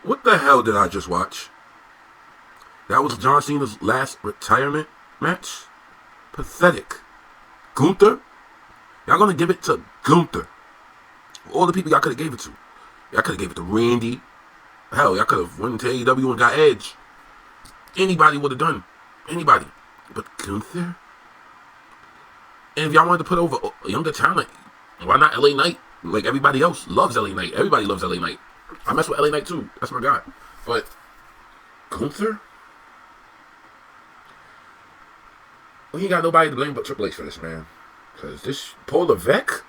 What the hell did I just watch? That was John Cena's last retirement match? Pathetic. Gunther? Y'all gonna give it to Gunther. All the people y'all could have gave it to. Y'all could have gave it to Randy. Hell, y'all could have went to AEW and got Edge. Anybody would have done. Anybody. But Gunther? And if y'all wanted to put over younger talent, why not LA Knight? Like everybody else loves LA Knight. Everybody loves LA Knight. I mess with LA Knight too. That's my guy. But Gunther? We ain't got nobody to blame but Triple H for this, man. Because this Paul Levesque?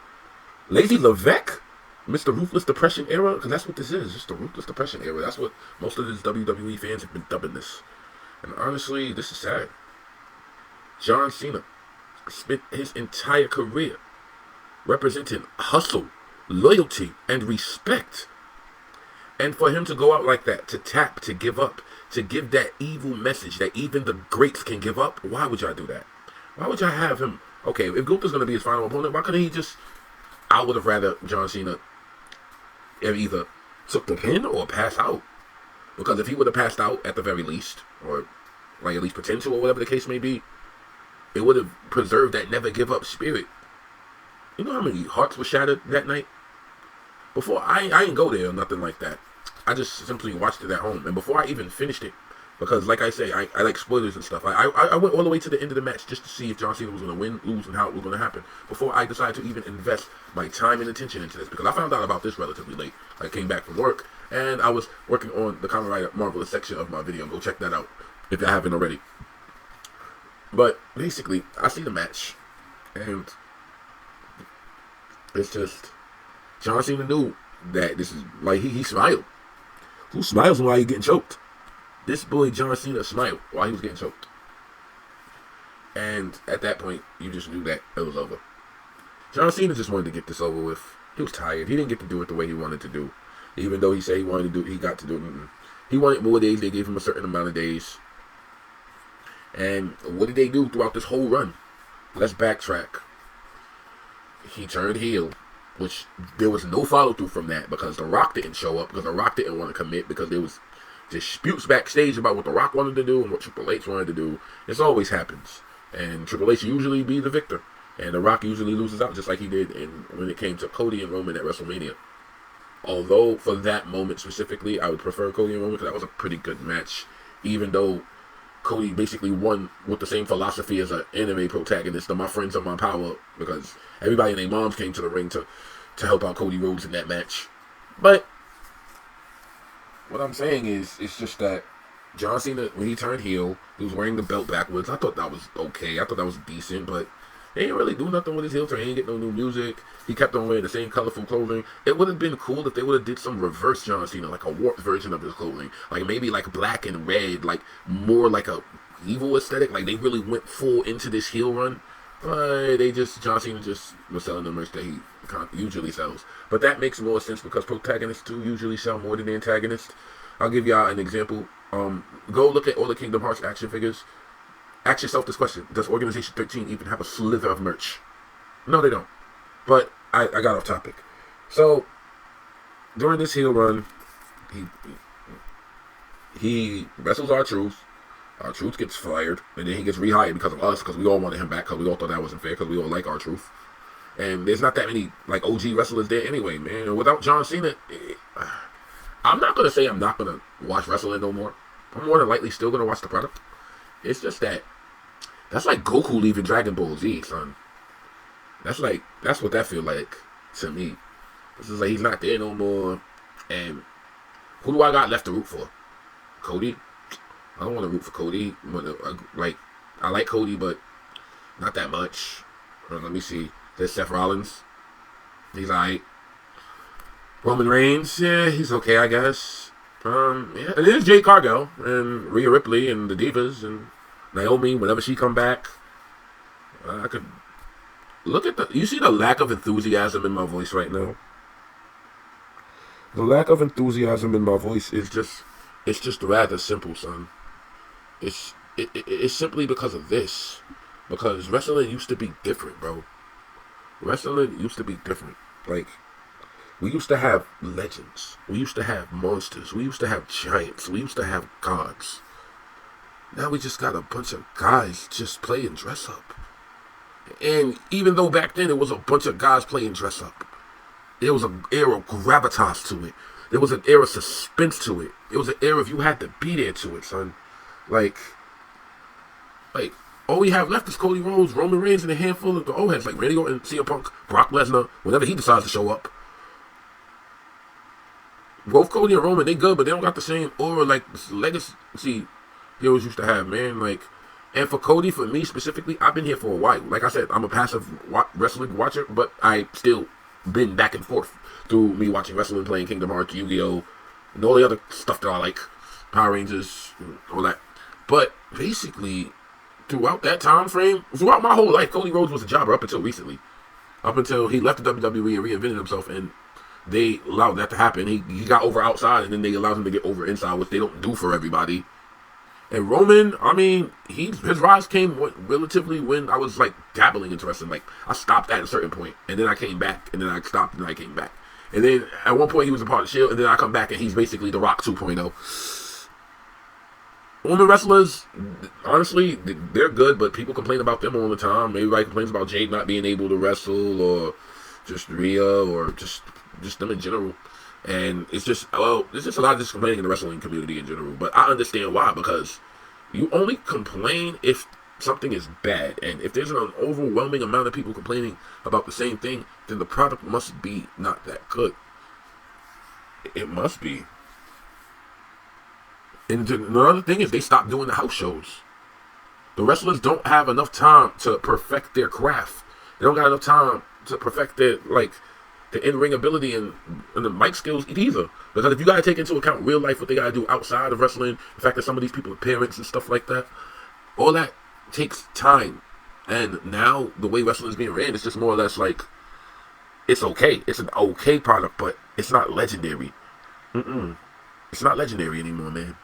Lazy Levesque? Mr. Ruthless Depression era? Because that's what this is. Just the Ruthless Depression era. That's what most of his WWE fans have been dubbing this. And honestly, this is sad. John Cena spent his entire career representing hustle, loyalty, and respect. And for him to go out like that, to tap, to give up, to give that evil message that even the greats can give up, why would y'all do that? Why would y'all have him? Okay, if Gunther's going to be his final opponent, why couldn't he just... I would have rather John Cena have either took the pin or passed out. Because if he would have passed out at the very least, or like at least potential or whatever the case may be, it would have preserved that never give up spirit. You know how many hearts were shattered that night? Before, I didn't go there or nothing like that. I just simply watched it at home. And before I even finished it, because like I say, I like spoilers and stuff. I went all the way to the end of the match just to see if John Cena was going to win, lose, and how it was going to happen before I decided to even invest my time and attention into this. Because I found out about this relatively late. I came back from work, and I was working on the Kamen Rider Marvelous section of my video. Go check that out if you haven't already. But basically, I see the match, and it's just John Cena knew that this is like he smiled. Who smiles while you getting choked? This boy John Cena smiled while he was getting choked. And at that point, you just knew that it was over. John Cena just wanted to get this over with. He was tired. He didn't get to do it the way he wanted to do. Even though he said he wanted to do it, he got to do it. He wanted more days. They gave him a certain amount of days. And what did they do throughout this whole run? Let's backtrack. He turned heel, which there was no follow through from that because The Rock didn't show up, because The Rock didn't want to commit, because there was disputes backstage about what The Rock wanted to do and what Triple H wanted to do. This always happens. And Triple H usually be the victor. And The Rock usually loses out, just like he did when it came to Cody and Roman at WrestleMania. Although, for that moment specifically, I would prefer Cody and Roman because that was a pretty good match. Even though Cody basically won with the same philosophy as an anime protagonist of My Friends Are My Power, because everybody and their moms came to the ring to help out Cody Rhodes in that match. But what I'm saying is, it's just that John Cena, when he turned heel, he was wearing the belt backwards. I thought that was okay. I thought that was decent, but he didn't really do nothing with his heel turn. He didn't get no new music. He kept on wearing the same colorful clothing. It would have been cool if they would have did some reverse John Cena, like a warped version of his clothing. Like maybe like black and red, like more like a evil aesthetic. Like they really went full into this heel run. But John Cena just was selling the merch that he usually sells. But that makes more sense because protagonists do usually sell more than the antagonists. I'll give y'all an example. Go look at all the Kingdom Hearts action figures. Ask yourself this question: does Organization 13 even have a slither of merch? No, they don't. But I got off topic. So during this heel run, he wrestles R-Truth. R-Truth gets fired, and then he gets rehired because of us, because we all wanted him back, because we all thought that wasn't fair, because we all like R-Truth. And there's not that many like OG wrestlers there anyway, man. And without John Cena, I'm not gonna say I'm not gonna watch wrestling no more. I'm more than likely still gonna watch the product. It's just that that's like Goku leaving Dragon Ball Z, son. That's what that feel like to me. This is like he's not there no more. And who do I got left to root for? Cody? I don't want to root for Cody. I like Cody, but not that much. Let me see. There's Seth Rollins. He's alright. Roman Reigns, yeah, he's okay, I guess. Yeah, and there's Jade Cargill and Rhea Ripley and the Divas and Naomi. Whenever she come back, I could look at you see the lack of enthusiasm in my voice right now. The lack of enthusiasm in my voice is just rather simple, son. It's simply because of this. Because wrestling used to be different, bro. Wrestling used to be different. Like, We used to have legends. We used to have monsters. We used to have giants. We used to have gods. Now we just got a bunch of guys just playing dress up. And even though back then it was a bunch of guys playing dress up, there was an air of gravitas to it. There was an air of suspense to it. It was an air of you had to be there to it, son. Like all we have left is Cody Rhodes, Roman Reigns, and a handful of the old heads like Randy Orton, CM Punk, Brock Lesnar, whenever he decides to show up. Both Cody and Roman, they good, but they don't got the same aura like legacy heroes used to have, man. Like, and for Cody, for me specifically, I've been here for a while. Like I said, I'm a passive wrestling watcher, but I still been back and forth through me watching wrestling, playing Kingdom Hearts, Yu-Gi-Oh, and all the other stuff that I like, Power Rangers, all that. But basically, throughout that time frame, throughout my whole life, Cody Rhodes was a jobber up until recently. Up until he left the WWE and reinvented himself, and they allowed that to happen. He got over outside, and then they allowed him to get over inside, which they don't do for everybody. And Roman, I mean, his rise came relatively when I was like dabbling into wrestling. Like, I stopped at a certain point, and then I came back, and then I stopped, and then I came back. And then at one point he was a part of Shield, and then I come back, and he's basically The Rock 2.0. Women wrestlers, honestly, they're good, but people complain about them all the time. Everybody complains about Jade not being able to wrestle, or just Rhea, or just them in general. And it's just, there's just a lot of this complaining in the wrestling community in general. But I understand why, because you only complain if something is bad. And if there's an overwhelming amount of people complaining about the same thing, then the product must be not that good. It must be. And the other thing is they stopped doing the house shows. The wrestlers don't have enough time to perfect their craft. They don't got enough time to perfect their, the in-ring ability and the mic skills either. Because if you got to take into account real life, what they got to do outside of wrestling, the fact that some of these people are parents and stuff like that, all that takes time. And now the way wrestling is being ran, it's just more or less like, it's okay. It's an okay product, but it's not legendary. It's not legendary anymore, man.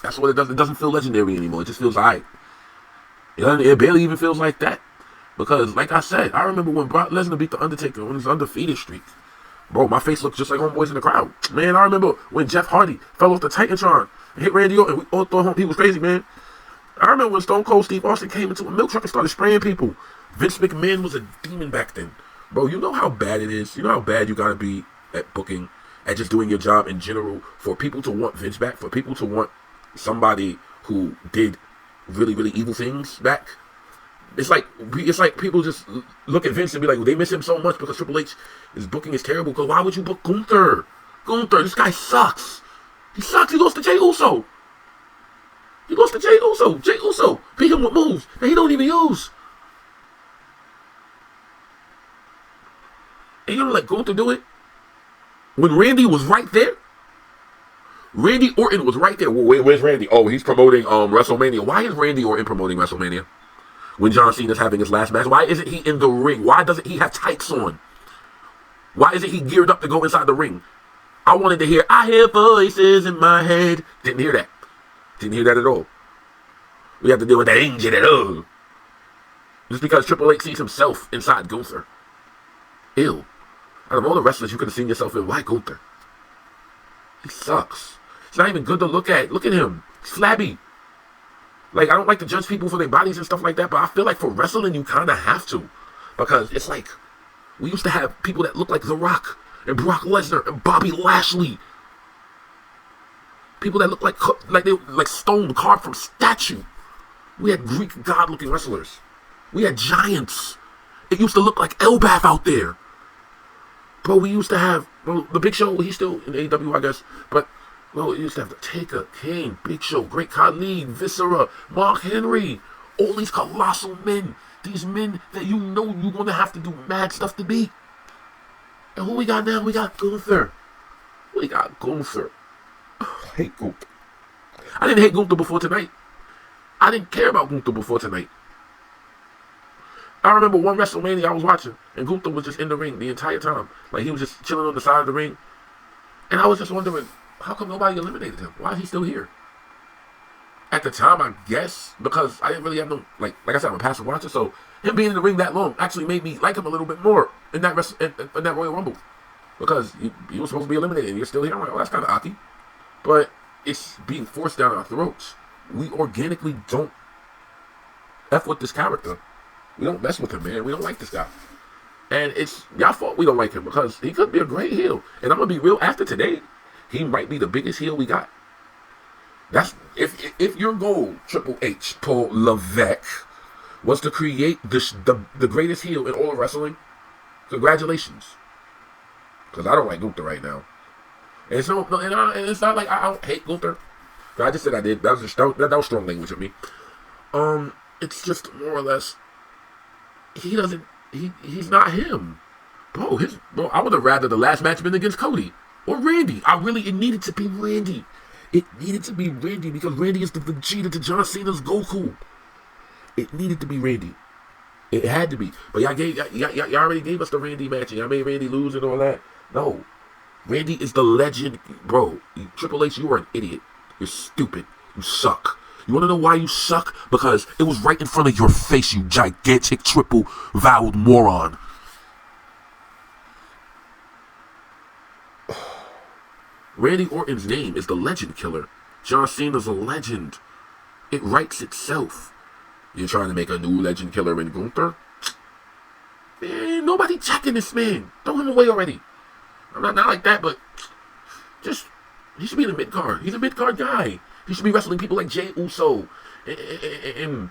That's what it does. It doesn't feel legendary anymore. It just feels alright. It barely even feels like that. Because, like I said, I remember when Brock Lesnar beat The Undertaker on his undefeated streak. Bro, my face looked just like homeboys in the crowd. Man, I remember when Jeff Hardy fell off the Titantron and hit Randy Orton. We all thought he was crazy, man. I remember when Stone Cold Steve Austin came into a milk truck and started spraying people. Vince McMahon was a demon back then. Bro, you know how bad it is? You know how bad you gotta be at booking, at just doing your job in general, for people to want Vince back, for people to want somebody who did really, really evil things back? It's like people just look at Vince and be like, well, they miss him so much because Triple H, his booking is terrible. Because why would you book Gunther? This guy sucks. He sucks. He lost to Jey Uso. Jey Uso beat him with moves that he don't even use. And you don't let Gunther do it? When Randy was right there? Randy Orton was right there. Well, where's Randy? Oh, he's promoting WrestleMania. Why is Randy Orton promoting WrestleMania? When John Cena's having his last match, why isn't he in the ring? Why doesn't he have tights on? Why isn't he geared up to go inside the ring? I wanted to hear, I hear voices in my head. Didn't hear that. Didn't hear that at all. We have to deal with that engine at all. Just because Triple H sees himself inside Gunther. Ew. Out of all the wrestlers you could have seen yourself in, why Gunther? He sucks. It's not even good to look at. Look at him. He's flabby. Like, I don't like to judge people for their bodies and stuff like that, but I feel like for wrestling, you kind of have to. Because it's like, we used to have people that look like The Rock and Brock Lesnar and Bobby Lashley. People that look like stone carved from statue. We had Greek god-looking wrestlers. We had giants. It used to look like Elbath out there. Bro, we used to have, the Big Show, he's still in AEW, I guess, but we used to have The Taker, Kane, Big Show, Great Khali, Viscera, Mark Henry, all these colossal men, these men that you know you're going to have to do mad stuff to beat. And who we got now? We got Gunther. I hate Gunther. I didn't hate Gunther before tonight. I didn't care about Gunther before tonight. I remember one WrestleMania I was watching, and Gunther was just in the ring the entire time. Like, he was just chilling on the side of the ring. And I was just wondering, how come nobody eliminated him? Why is he still here? At the time, I guess, because I didn't really have no, like I said, I'm a passive watcher, so him being in the ring that long actually made me like him a little bit more in that Royal Rumble. because you were supposed to be eliminated and you're still here. I'm like, oh, that's kind of ocky. But it's being forced down our throats. We organically don't F with this character. We don't mess with him, man. We don't like this guy. And it's y'all fault we don't like him because he could be a great heel. And I'm going to be real, after today, he might be the biggest heel we got. That's if your goal, Triple H, Paul Levesque, was to create the greatest heel in all of wrestling, congratulations. Because I don't like Gunther right now. And and it's not like I don't hate Gunther. I just said I did. That was strong language of me. It's just more or less, he's not him. Bro, I would have rather the last match been against Cody or Randy. It needed to be Randy. It needed to be Randy because Randy is the Vegeta to John Cena's Goku. It needed to be Randy. It had to be. But y'all already gave us the Randy match and y'all made Randy lose and all that. No. Randy is the legend. Bro, Triple H, you are an idiot. You're stupid. You suck. You want to know why you suck? Because it was right in front of your face, you gigantic triple-voweled moron. Randy Orton's name is the Legend Killer. John Cena's a legend. It writes itself. You're trying to make a new Legend Killer in Gunther? Man, nobody checking this man. Throw him away already. I'm not like that, but just, he should be in the mid-card. He's a mid-card guy. He should be wrestling people like Jey Uso. And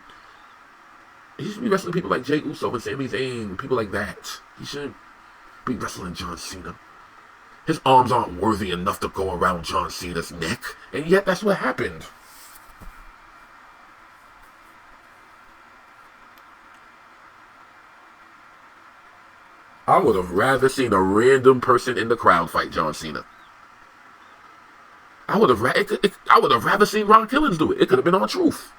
he should be wrestling people like Jey Uso and Sami Zayn, people like that. He shouldn't be wrestling John Cena. His arms aren't worthy enough to go around John Cena's neck, and yet that's what happened. I would have rather seen a random person in the crowd fight John Cena. I would have rather seen Ron Killings do it. It could have been R-Truth.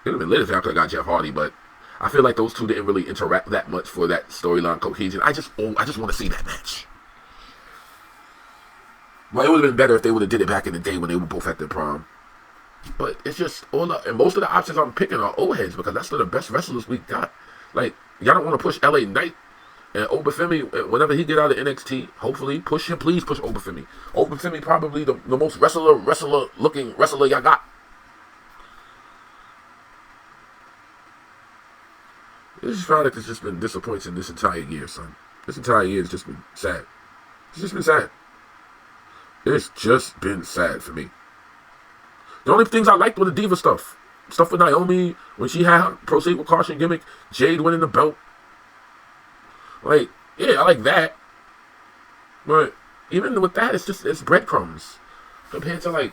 It would have been lit if I could have got Jeff Hardy, but I feel like those two didn't really interact that much for that storyline cohesion. I just want to see that match. Well, it would have been better if they would have did it back in the day when they were both at their prime. But it's just and most of the options I'm picking are old heads because that's the best wrestlers we got. Like, y'all don't want to push LA Knight and Obafemi whenever he get out of NXT. Hopefully, push him. Please push Obafemi. Obafemi probably the most wrestler-looking wrestler y'all got. This product has just been disappointing this entire year, son. This entire year has just been sad. It's just been sad. It's just been sad for me. The only things I liked were the Diva stuff. Stuff with Naomi, when she had her Proceed with Caution gimmick, Jade winning the belt. Like, yeah, I like that. But even with that, it's breadcrumbs. Compared to, like,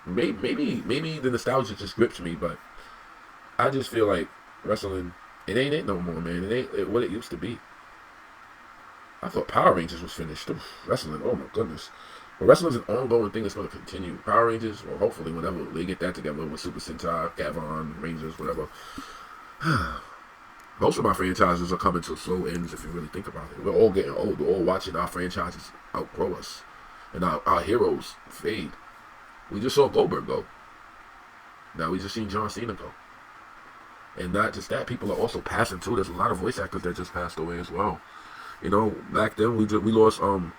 maybe the nostalgia just grips me, but I just feel like wrestling, it ain't it no more, man. It ain't what it used to be. I thought Power Rangers was finished. Wrestling, oh my goodness. But wrestling's an ongoing thing that's going to continue. Power Rangers, or hopefully whenever they get that together with Super Sentai, Gavon, Rangers, whatever. Most of my franchises are coming to slow ends if you really think about it. We're all getting old. We're all watching our franchises outgrow us. And our heroes fade. We just saw Goldberg go. Now we just seen John Cena go. And not just that, people are also passing too. There's a lot of voice actors that just passed away as well. You know, back then we lost the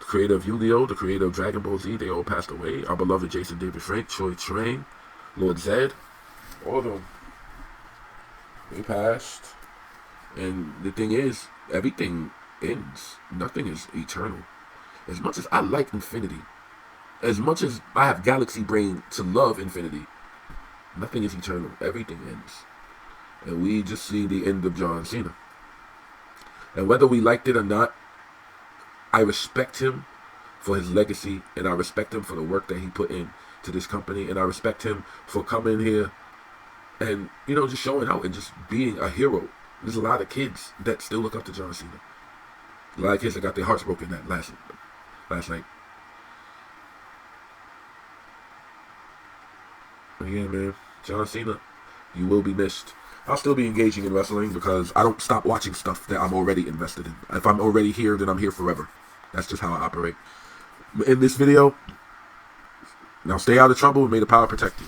creator of Yu-Gi-Oh!, the creator of Dragon Ball Z. They all passed away. Our beloved Jason David Frank, Choi Train, Lord Zed, all of them. They passed. And the thing is, everything ends. Nothing is eternal. As much as I like Infinity, as much as I have galaxy brain to love Infinity, nothing is eternal. Everything ends. And we just see the end of John Cena. And whether we liked it or not, I respect him for his legacy, and I respect him for the work that he put in to this company, and I respect him for coming here and, you know, just showing out and just being a hero. There's a lot of kids that still look up to John Cena. A lot of kids that got their hearts broken that last night. But yeah, man, John Cena, you will be missed. I'll still be engaging in wrestling because I don't stop watching stuff that I'm already invested in. If I'm already here, then I'm here forever. That's just how I operate. In this video, now stay out of trouble and may the power protect you.